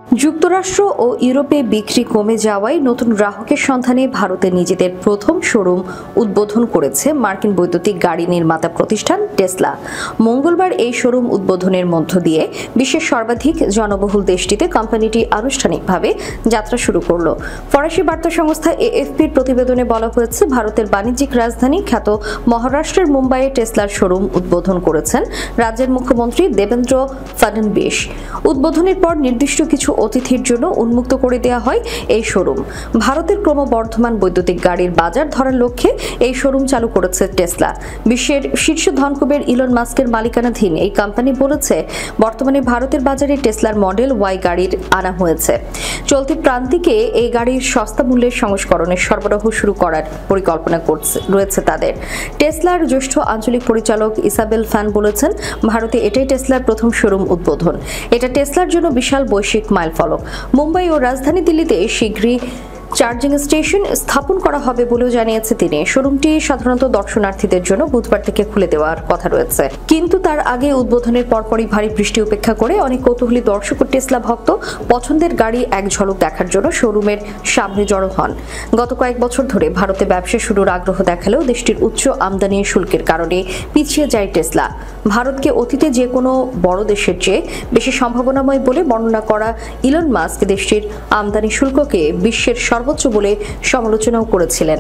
যুক্তরাষ্ট্র ও ইউরোপে বিক্রি কমে যাওয়ায় নতুন গ্রাহকের সন্ধানে ভারতে নিজেদের প্রথম শোরুম উদ্বোধন করেছে মার্কিন বৈদ্যুতিক গাড়ি নির্মাতা প্রতিষ্ঠান টেসলা। মঙ্গলবার এই শোরুম উদ্বোধনের মধ্য দিয়ে বিশ্বের সর্বাধিক জনবহুল দেশটিতে কোম্পানিটি আনুষ্ঠানিকভাবে যাত্রা শুরু করল। ফরাসি বার্তা সংস্থা এএফপির প্রতিবেদনে বলা হয়েছে, ভারতের বাণিজ্যিক রাজধানী খ্যাত মহারাষ্ট্রের মুম্বাইয়ে টেসলার শোরুম উদ্বোধন করেছেন রাজ্যের মুখ্যমন্ত্রী দেবেন্দ্র ফডনবিস। উদ্বোধনের পর নির্দিষ্ট কিছু অতিথির জন্য উন্মুক্ত করে দেওয়া হয় এই শোরুম। ভারতের ক্রমবর্ধমান বৈদ্যুতিক গাড়ির বাজার ধরার লক্ষ্যে এই শোরুম চালু করেছে টেসলা। বিশ্বের শীর্ষ ধনকুবের ইলন মাস্কের মালিকানাধীন এই কোম্পানি বলেছে, বর্তমানে ভারতের বাজারে টেসলার মডেল ওয়াই গাড়ির আনা হয়েছে। চলতি প্রান্তিকে এই গাড়ির সস্তা মূল্যের সংস্করণের সরবরাহ শুরু করার পরিকল্পনা রয়েছে তাদের। টেসলার জ্যেষ্ঠ আঞ্চলিক পরিচালক ইসাবেল ফান বলেছেন, ভারতে এটাই টেসলার প্রথম শোরুম উদ্বোধন। এটা টেসলার জন্য বিশাল বৈশ্বিক মাইলফলক। মুম্বাই ও রাজধানী দিল্লিতে শীঘ্রই চার্জিং স্টেশন স্থাপন করা হবে বলেও জানিয়েছে তিনি। শোরুমটি সাধারণত দর্শনার্থীদের জন্য বুধবার থেকে খুলে দেওয়ার কথা রয়েছে, কিন্তু তার আগে উদ্বোধনের পরপরই ভারী বৃষ্টি উপেক্ষা করে অনেক কৌতূহলী দর্শক ও টেসলা ভক্ত পছন্দের গাড়ি এক ঝলক দেখার জন্য শোরুমের সামনে জড়ো হন। গত কয়েক বছর ধরে ভারতে ব্যবসা শুরুর আগ্রহ দেখালেও দেশটির উচ্চ আমদানি শুল্কের কারণে পিছিয়ে যায় টেসলা। ভারতকে অতীতে যে কোনো বড় দেশের চেয়ে বেশি সম্ভাবনাময় বলে বর্ণনা করা ইলন মাস্ক দেশটির আমদানি শুল্ককে বিশ্বের সর্বোচ্চ বলে সমালোচনাও করেছিলেন।